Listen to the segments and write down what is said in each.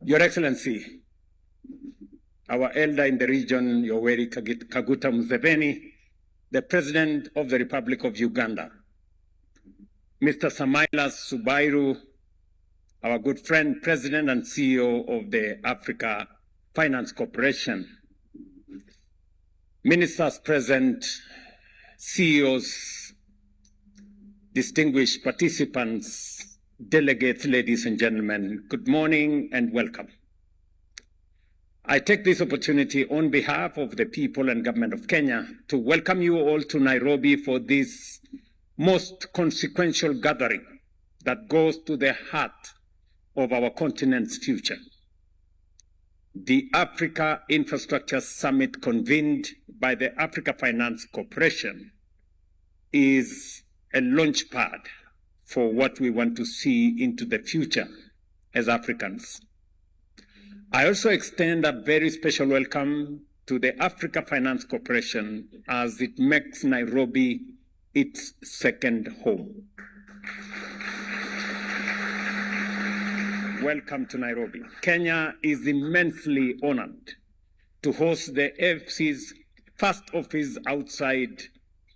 Your Excellency, our elder in the region, Yoweri Kaguta Museveni, the President of the Republic of Uganda, Mr. Samaila Subairu, our good friend, President and CEO of the Africa Finance Corporation, Ministers present, CEOs, distinguished participants, delegates, ladies and gentlemen, good morning and welcome. I take this opportunity on behalf of the people and government of Kenya to welcome you all to Nairobi for this most consequential gathering that goes to the heart of our continent's future. The Africa Infrastructure Summit convened by the Africa Finance Corporation is a launchpad for what we want to see into the future as Africans. I also extend a very special welcome to the Africa Finance Corporation as it makes Nairobi its second home. Welcome to Nairobi. Kenya is immensely honored to host the AFC's first office outside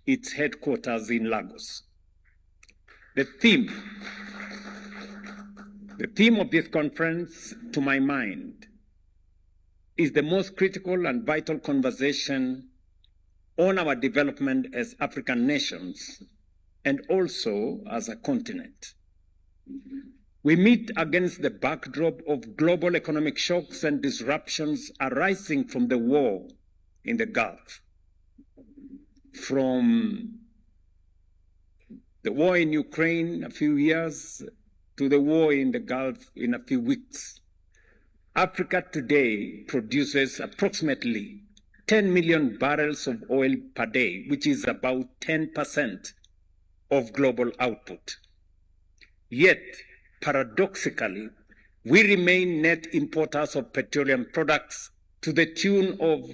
its headquarters in Lagos. The theme of this conference, to my mind, is the most critical and vital conversation on our development as African nations and also as a continent. We meet against the backdrop of global economic shocks and disruptions arising from the war in the Gulf. From the war in Ukraine a few years to the war in the Gulf in a few weeks. Africa today produces approximately 10 million barrels of oil per day, which is about 10% of global output. Yet, paradoxically, we remain net importers of petroleum products to the tune of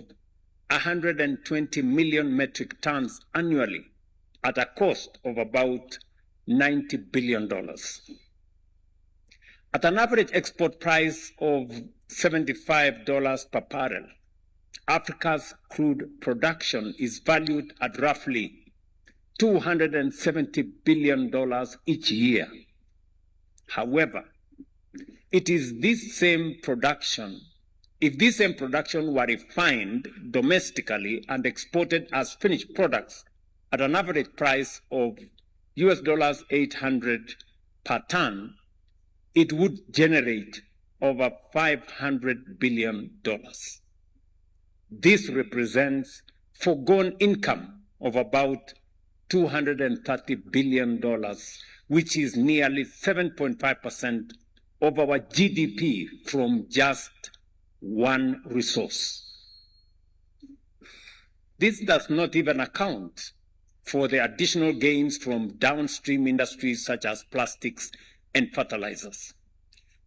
120 million metric tons annually at a cost of about $90 billion. At an average export price of $75 per barrel, Africa's crude production is valued at roughly $270 billion each year. However, it is this same production, if this same production were refined domestically and exported as finished products at an average price of US $800 per ton, it would generate over $500 billion. This represents foregone income of about $230 billion, which is nearly 7.5% of our GDP from just one resource. This does not even account for the additional gains from downstream industries such as plastics and fertilizers,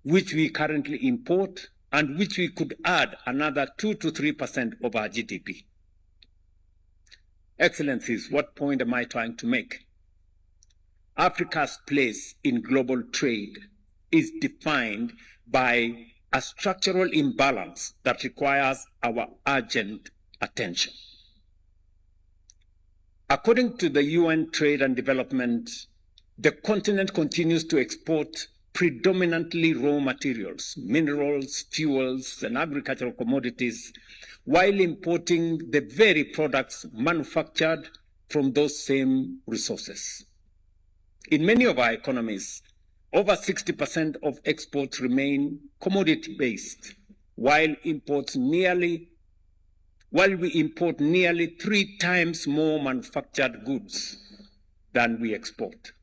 which we currently import and which we could add another 2 to 3% of our GDP. Excellencies, what point am I trying to make? Africa's place in global trade is defined by a structural imbalance that requires our urgent attention. According to the UN Trade and Development, the continent continues to export predominantly raw materials, minerals, fuels, and agricultural commodities, while importing the very products manufactured from those same resources. In many of our economies, over 60% of exports remain commodity-based, while we import nearly 3 times more manufactured goods than we export.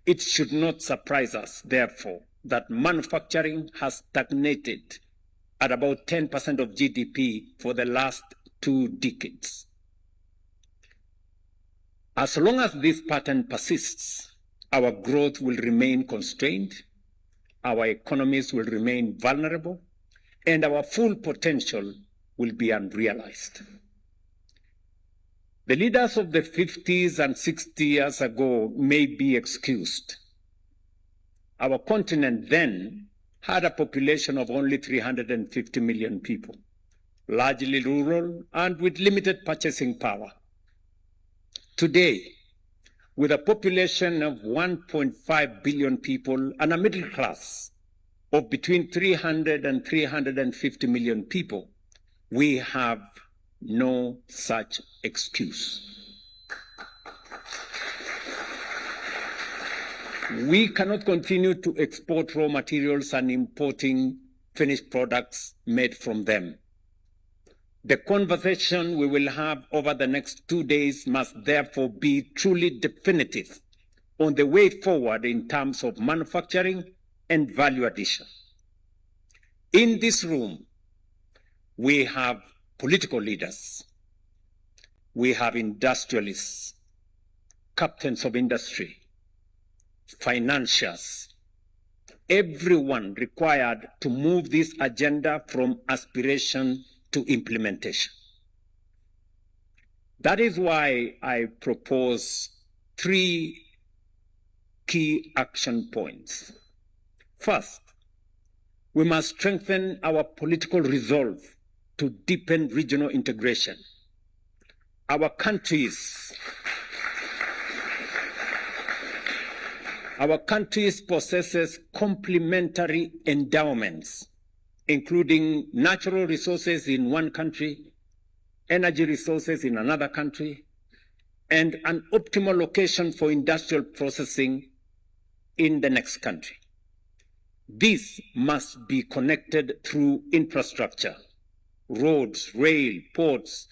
It should not surprise us, therefore, that manufacturing has stagnated at about 10% of GDP for the last 2 decades. As long as this pattern persists, our growth will remain constrained, our economies will remain vulnerable, and our full potential will be unrealized. The leaders of the 50s and 60 years ago may be excused. Our continent then had a population of only 350 million people, largely rural and with limited purchasing power. Today, with a population of 1.5 billion people and a middle class of between 300 and 350 million people, we have no such excuse. We cannot continue to export raw materials and importing finished products made from them. The conversation we will have over the next 2 days must therefore be truly definitive on the way forward in terms of manufacturing and value addition. In this room, we have political leaders, we have industrialists, captains of industry, financiers, everyone required to move this agenda from aspiration to implementation. That is why I propose 3 key action points. First, we must strengthen our political resolve to deepen regional integration. Our countries possesses complementary endowments, including natural resources in one country, energy resources in another country, and an optimal location for industrial processing in the next country. This must be connected through infrastructure, roads, rail, ports,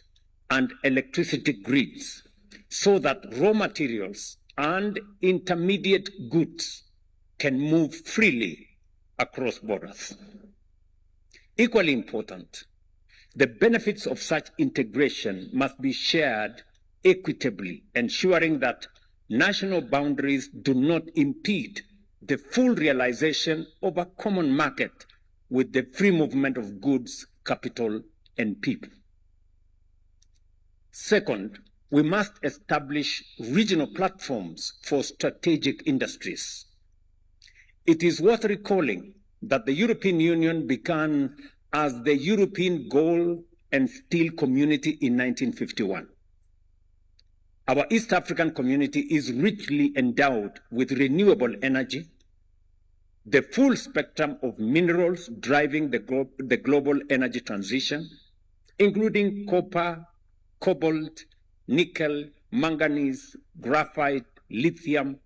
and electricity grids, so that raw materials and intermediate goods can move freely across borders. Equally important, the benefits of such integration must be shared equitably, ensuring that national boundaries do not impede the full realization of a common market with the free movement of goods, capital, and people. Second, we must establish regional platforms for strategic industries. It is worth recalling that the European Union began as the European Gold and Steel Community in 1951. Our East African community is richly endowed with renewable energy, the full spectrum of minerals driving the global energy transition, including copper, cobalt, nickel, manganese, graphite, lithium,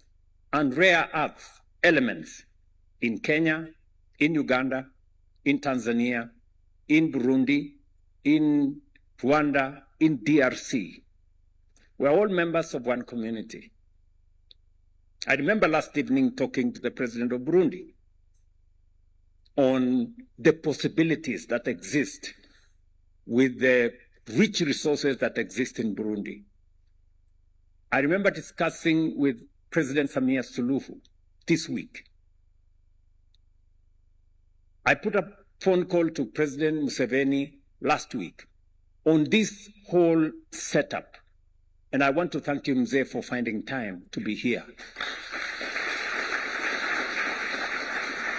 and rare earth elements in Kenya, in Uganda, in Tanzania, in Burundi, in Rwanda, in DRC. We're all members of one community. I remember last evening talking to the president of Burundi on the possibilities that exist with the rich resources that exist in Burundi. I remember discussing with President Samia Suluhu this week. I put a phone call to President Museveni last week on this whole setup. And I want to thank you, Mzee, for finding time to be here.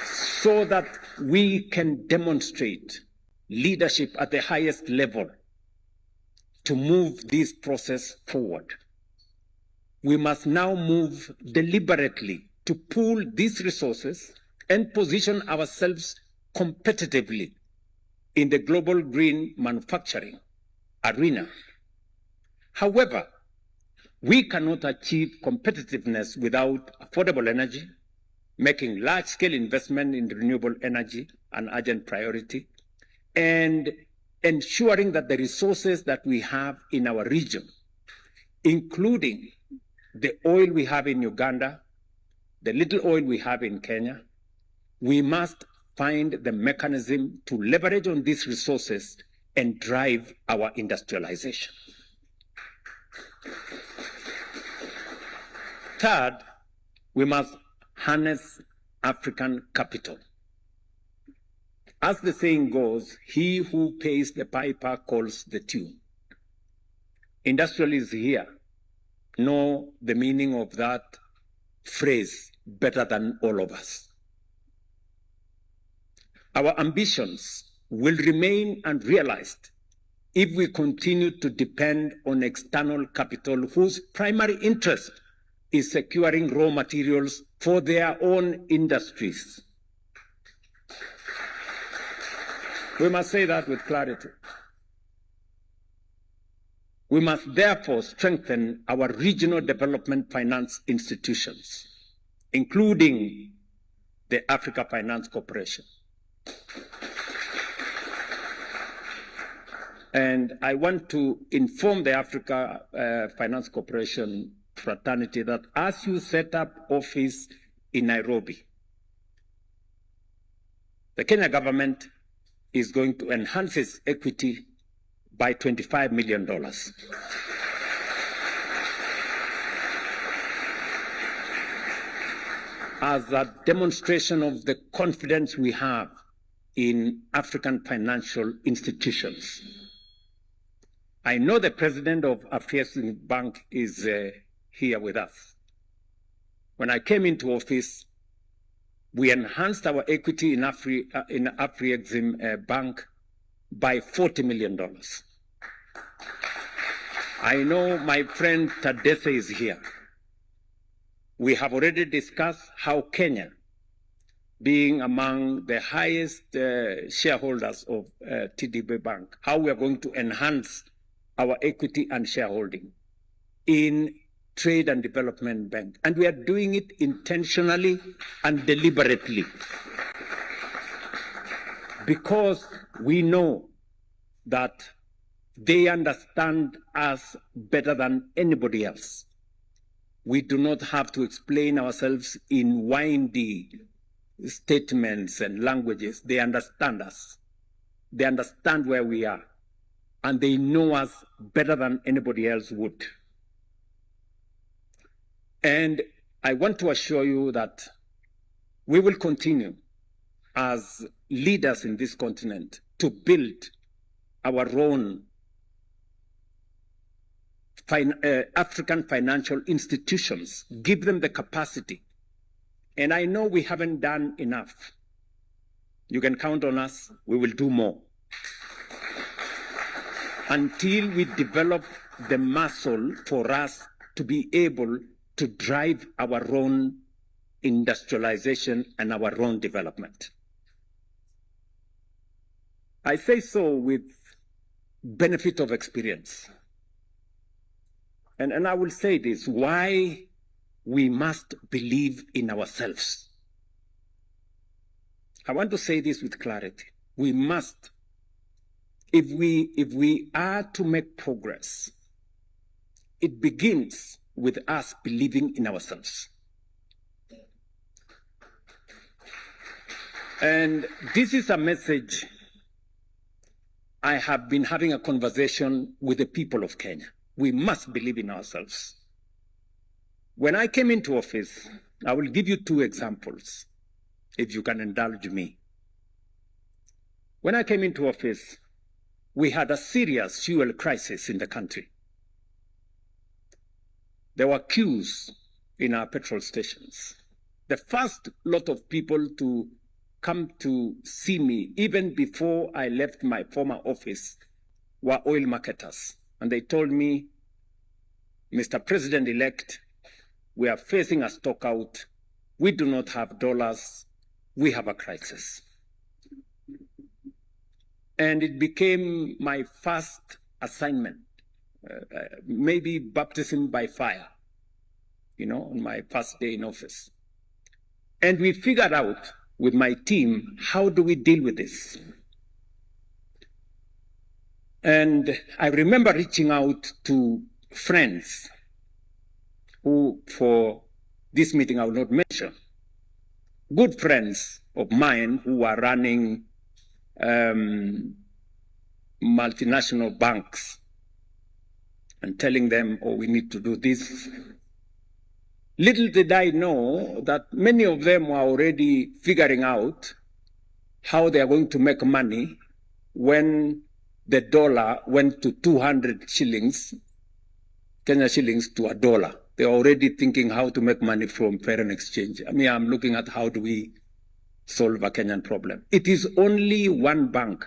So that we can demonstrate leadership at the highest level to move this process forward. We must now move deliberately to pool these resources and position ourselves competitively in the global green manufacturing arena. However, we cannot achieve competitiveness without affordable energy, making large-scale investment in renewable energy an urgent priority, and ensuring that the resources that we have in our region, including the oil we have in Uganda, the little oil we have in Kenya, we must find the mechanism to leverage on these resources and drive our industrialization. Third, we must harness African capital. As the saying goes, he who pays the piper calls the tune. Industrialists here know the meaning of that phrase better than all of us. Our ambitions will remain unrealized if we continue to depend on external capital whose primary interest is securing raw materials for their own industries. We must say that with clarity. We must therefore strengthen our regional development finance institutions, including the Africa Finance Corporation. And I want to inform the Africa Finance Corporation fraternity that as you set up office in Nairobi, the Kenya government is going to enhance its equity by $25 million. As a demonstration of the confidence we have in African financial institutions. I know the president of Afrexim Bank is here with us. When I came into office, we enhanced our equity in Afrexim Bank by $40 million. I know my friend Tadesse is here. We have already discussed how Kenya, being among the highest shareholders of TDB Bank, how we are going to enhance our equity and shareholding in Trade and Development Bank. And we are doing it intentionally and deliberately because we know that they understand us better than anybody else. We do not have to explain ourselves in windy statements and languages. They understand us. They understand where we are. And they know us better than anybody else would. And I want to assure you that we will continue as leaders in this continent to build our own African financial institutions, give them the capacity. And I know we haven't done enough. You can count on us, we will do more. Until we develop the muscle for us to be able to drive our own industrialization and our own development. I say so with benefit of experience. And I will say this, why we must believe in ourselves. I want to say this with clarity. We must. If we are to make progress, it begins with us believing in ourselves. And this is a message I have been having a conversation with the people of Kenya. We must believe in ourselves. When I came into office, I will give you two examples, if you can indulge me. When I came into office, we had a serious fuel crisis in the country. There were queues in our petrol stations. The first lot of people to come to see me, even before I left my former office, were oil marketers. And they told me, Mr. President-elect, we are facing a stock out. We do not have dollars. We have a crisis. And it became my first assignment, maybe baptism by fire, on my first day in office. And we figured out with my team, how do we deal with this? And I remember reaching out to friends who, for this meeting I will not mention, good friends of mine who are running multinational banks and telling them, oh, we need to do this. Little did I know that many of them were already figuring out how they are going to make money when the dollar went to 200 shillings, Kenya shillings to $1. They're already thinking how to make money from foreign exchange. I mean, I'm looking at how do we solve a Kenyan problem. It is only one bank,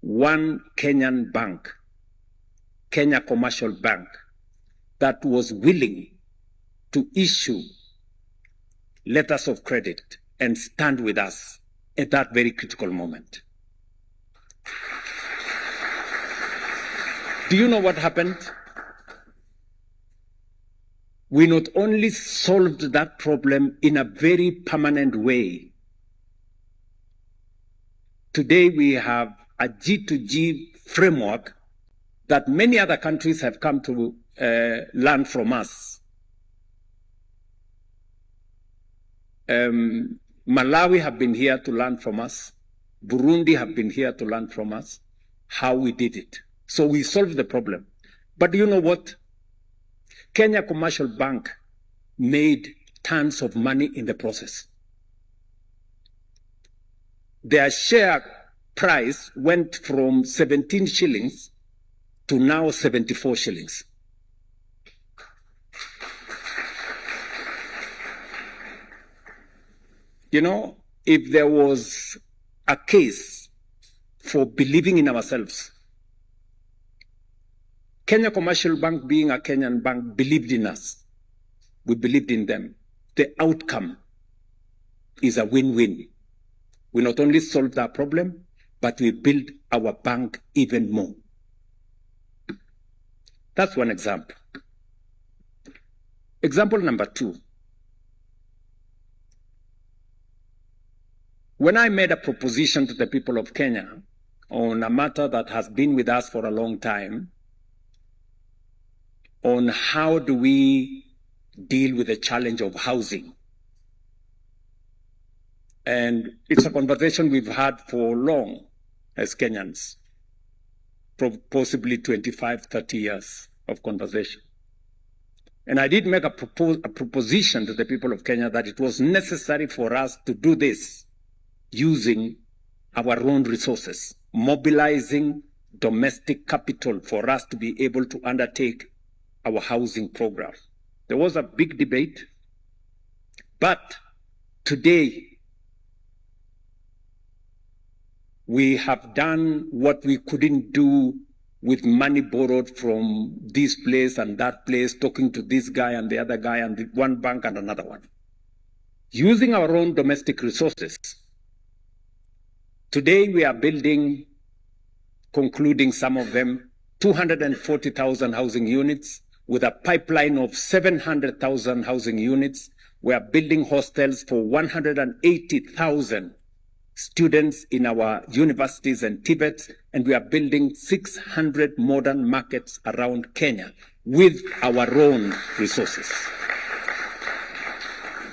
one Kenyan bank, Kenya Commercial Bank, that was willing to issue letters of credit and stand with us at that very critical moment. Do you know what happened? We not only solved that problem in a very permanent way. Today we have a G2G framework that many other countries have come to learn from us. Malawi have been here to learn from us. Burundi have been here to learn from us how we did it. So we solved the problem. But do you know what? Kenya Commercial Bank made tons of money in the process. Their share price went from 17 shillings to now 74 shillings. You know, if there was a case for believing in ourselves, Kenya Commercial Bank, being a Kenyan bank, believed in us. We believed in them. The outcome is a win-win. We not only solved our problem, but we built our bank even more. That's one example. Example number two. When I made a proposition to the people of Kenya on a matter that has been with us for a long time, on how do we deal with the challenge of housing. And it's a conversation we've had for long as Kenyans, possibly 25, 30 years of conversation. And I did make a proposition to the people of Kenya that it was necessary for us to do this using our own resources, mobilizing domestic capital for us to be able to undertake our housing program. There was a big debate, but today we have done what we couldn't do with money borrowed from this place and that place, talking to this guy and the other guy and one bank and another one. Using our own domestic resources, today we are building, concluding some of them, 240,000 housing units, with a pipeline of 700,000 housing units. We are building hostels for 180,000 students in our universities and Tibet, and we are building 600 modern markets around Kenya with our own resources.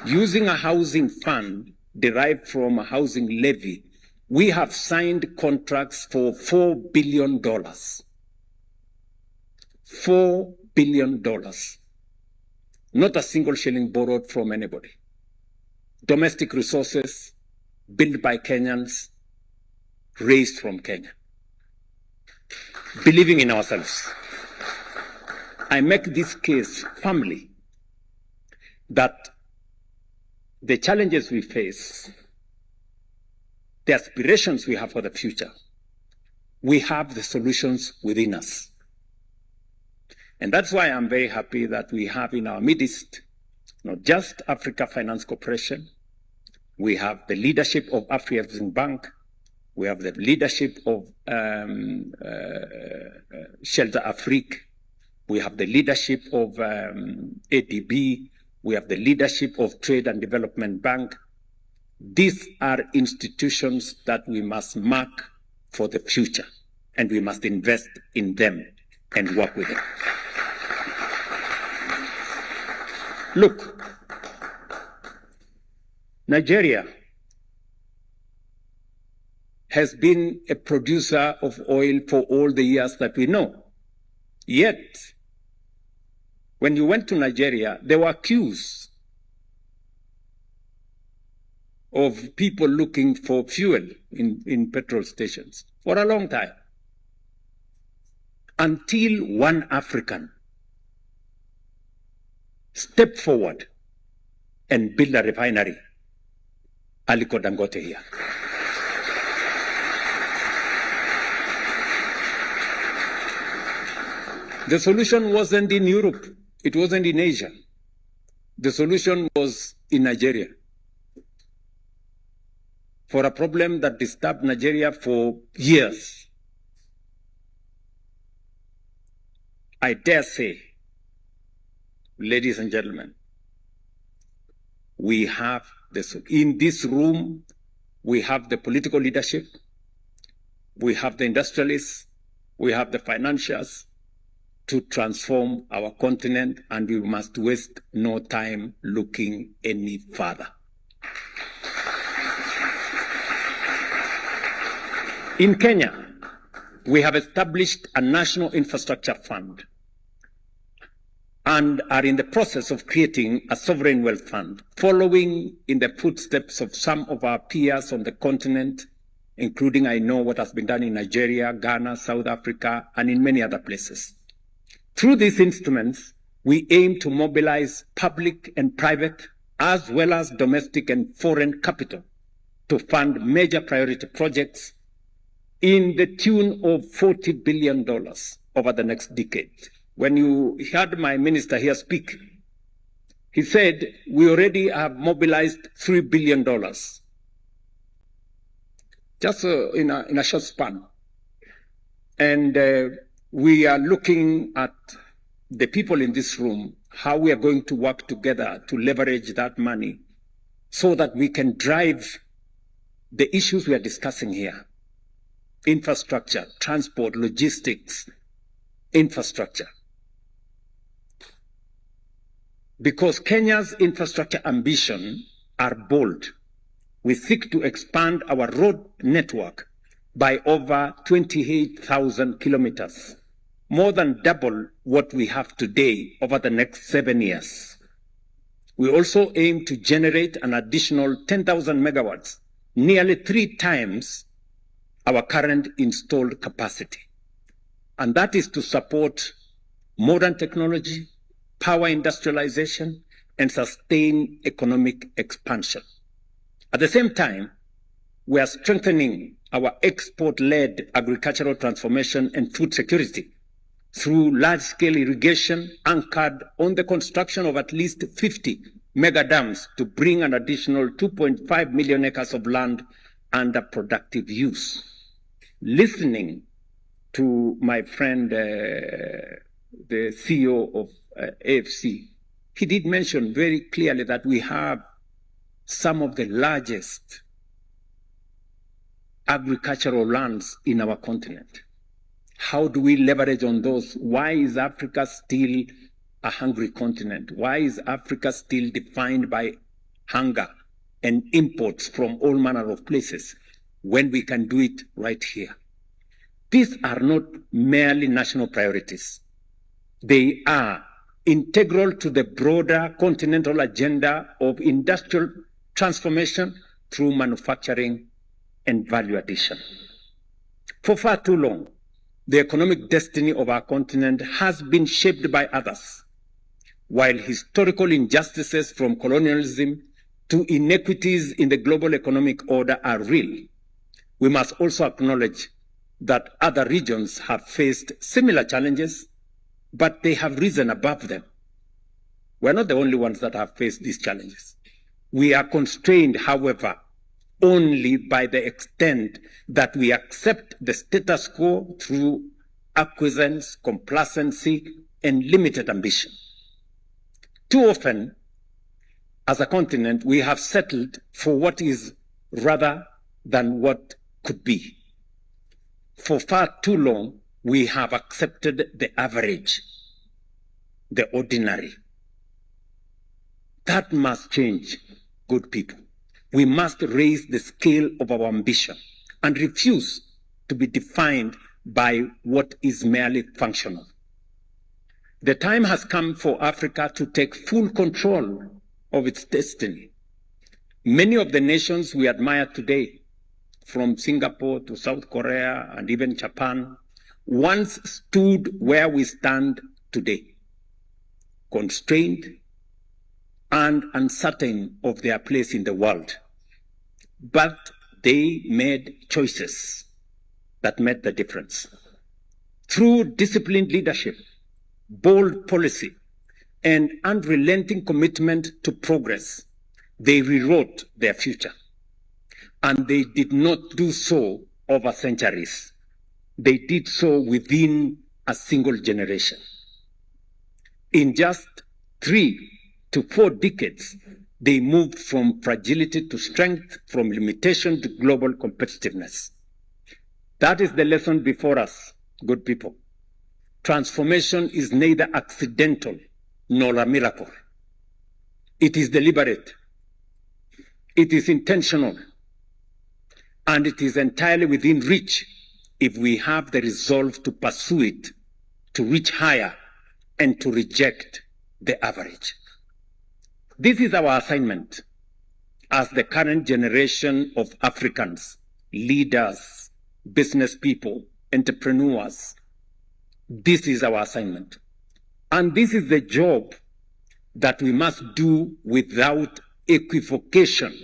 Using a housing fund derived from a housing levy, we have signed contracts for $4 billion. $4 billion. Not a single shilling borrowed from anybody. Domestic resources built by Kenyans, raised from Kenya. Believing in ourselves. I make this case firmly that the challenges we face, the aspirations we have for the future, we have the solutions within us. And that's why I'm very happy that we have in our midst not just Africa Finance Corporation, we have the leadership of Afri-Exim Bank, we have the leadership of Shelter Afrique, we have the leadership of ADB, we have the leadership of Trade and Development Bank. These are institutions that we must mark for the future, and we must invest in them and work with them. Look, Nigeria has been a producer of oil for all the years that we know. Yet, when you went to Nigeria, there were queues of people looking for fuel in petrol stations for a long time, until one African stepped forward and built a refinery Aliko Dangote here. The solution wasn't in Europe. It wasn't in Asia. The solution was in Nigeria. For a problem that disturbed Nigeria for years. I dare say, ladies and gentlemen, we have in this room, we have the political leadership, we have the industrialists, we have the financiers to transform our continent, and we must waste no time looking any further. In Kenya, we have established a national infrastructure fund and are in the process of creating a sovereign wealth fund, following in the footsteps of some of our peers on the continent, including, I know, what has been done in Nigeria, Ghana, South Africa, and in many other places. Through these instruments, we aim to mobilize public and private, as well as domestic and foreign capital, to fund major priority projects in the tune of $40 billion over the next decade. When you heard my minister here speak, he said, we already have mobilized $3 billion just in a short span. And we are looking at the people in this room, how we are going to work together to leverage that money so that we can drive the issues we are discussing here. Infrastructure, transport, logistics, infrastructure. Because Kenya's infrastructure ambition are bold. We seek to expand our road network by over 28,000 kilometers, more than double what we have today over the next 7 years. We also aim to generate an additional 10,000 megawatts, nearly 3 times our current installed capacity. And that is to support modern technology, power industrialization, and sustain economic expansion. At the same time, we are strengthening our export-led agricultural transformation and food security through large-scale irrigation anchored on the construction of at least 50 mega dams to bring an additional 2.5 million acres of land under productive use. Listening to my friend, the CEO of AFC, he did mention very clearly that we have some of the largest agricultural lands in our continent. How do we leverage on those? Why is Africa still a hungry continent? Why is Africa still defined by hunger and imports from all manner of places when we can do it right here? These are not merely national priorities. They are integral to the broader continental agenda of industrial transformation through manufacturing and value addition. For far too long, the economic destiny of our continent has been shaped by others. While historical injustices from colonialism to inequities in the global economic order are real, we must also acknowledge that other regions have faced similar challenges, but they have risen above them. We're not the only ones that have faced these challenges. We are constrained, however, only by the extent that we accept the status quo through acquiescence, complacency, and limited ambition. Too often, as a continent, we have settled for what is rather than what could be. For far too long, we have accepted the average, the ordinary. That must change, good people. We must raise the scale of our ambition and refuse to be defined by what is merely functional. The time has come for Africa to take full control of its destiny. Many of the nations we admire today, from Singapore to South Korea and even Japan, once stood where we stand today, constrained and uncertain of their place in the world. but they made choices that made the difference. Through disciplined leadership, bold policy, and unrelenting commitment to progress, they rewrote their future. And they did not do so over centuries. They did so within a single generation. In just 3 to 4 decades, they moved from fragility to strength, from limitation to global competitiveness. That is the lesson before us, good people. Transformation is neither accidental nor a miracle. It is deliberate. It is intentional. And it is entirely within reach if we have the resolve to pursue it, to reach higher, and to reject the average. This is our assignment as the current generation of Africans, leaders, business people, entrepreneurs. This is our assignment. And this is the job that we must do without equivocation,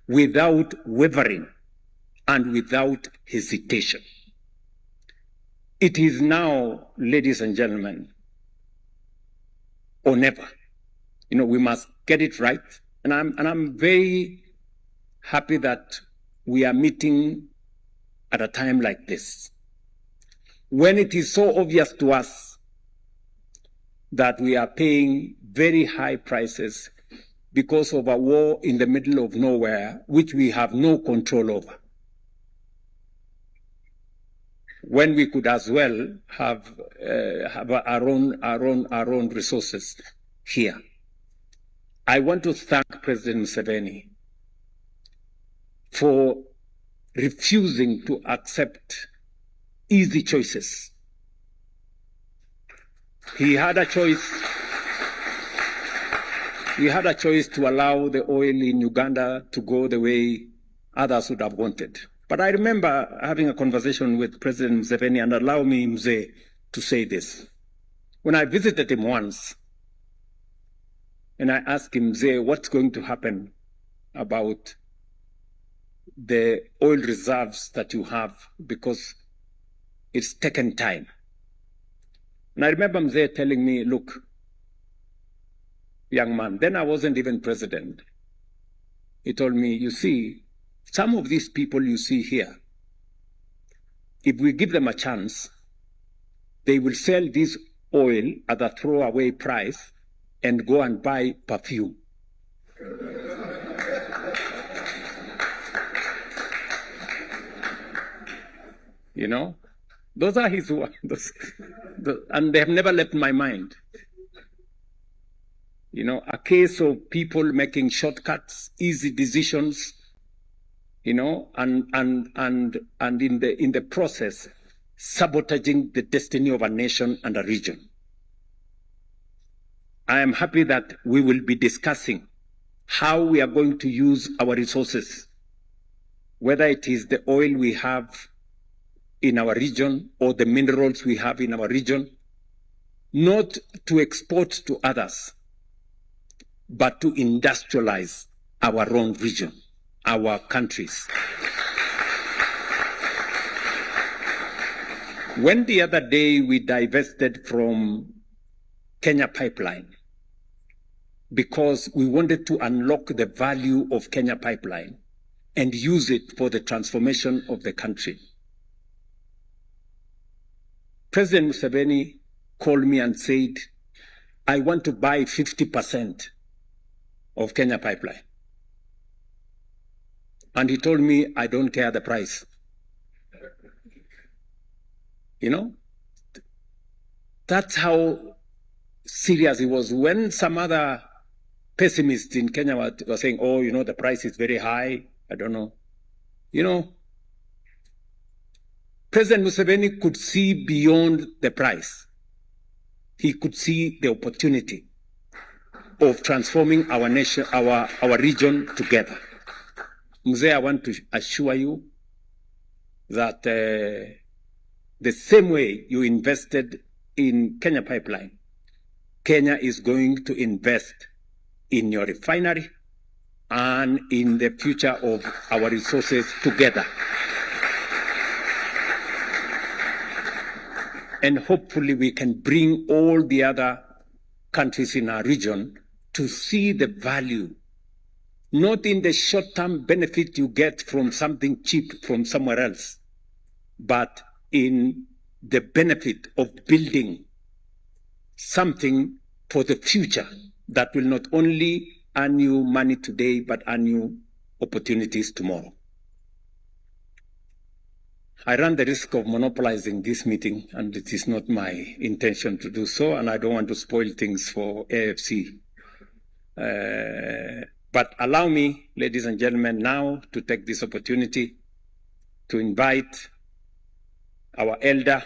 without wavering, and without hesitation. It is now, ladies and gentlemen, or never. We must get it right. And I'm very happy that we are meeting at a time like this, when it is so obvious to us that we are paying very high prices because of a war in the middle of nowhere, which we have no control over, when we could as well have our own resources here. I want to thank President Museveni for refusing to accept easy choices. He had a choice. We had a choice to allow the oil in Uganda to go the way others would have wanted. But I remember having a conversation with President Museveni, and allow me, Mzee, to say this. When I visited him once, and I asked him, Mzee, what's going to happen about the oil reserves that you have, because it's taken time. And I remember Mzee telling me, look, young man, then I wasn't even president. He told me, you see, some of these people you see here, if we give them a chance, they will sell this oil at a throwaway price and go and buy perfume. Those are his words, and they have never left my mind. A case of people making shortcuts, easy decisions, and in the process, sabotaging the destiny of a nation and a region. I am happy that we will be discussing how we are going to use our resources, whether it is the oil we have in our region or the minerals we have in our region, not to export to others, but to industrialize our own region, our countries. When the other day we divested from Kenya Pipeline because we wanted to unlock the value of Kenya Pipeline and use it for the transformation of the country, President Museveni called me and said, I want to buy 50% of Kenya Pipeline. And he told me, I don't care the price. That's how serious he was. When some other pessimists in Kenya were saying, oh, the price is very high, I don't know. President Museveni could see beyond the price. He could see the opportunity of transforming our nation, our region together. Mzee, I want to assure you that the same way you invested in Kenya Pipeline, Kenya is going to invest in your refinery and in the future of our resources together. And hopefully we can bring all the other countries in our region to see the value, not in the short-term benefit you get from something cheap from somewhere else, but in the benefit of building something for the future that will not only earn you money today, but earn you opportunities tomorrow. I run the risk of monopolizing this meeting, and it is not my intention to do so, and I don't want to spoil things for AFC. But allow me, ladies and gentlemen, now to take this opportunity to invite our elder,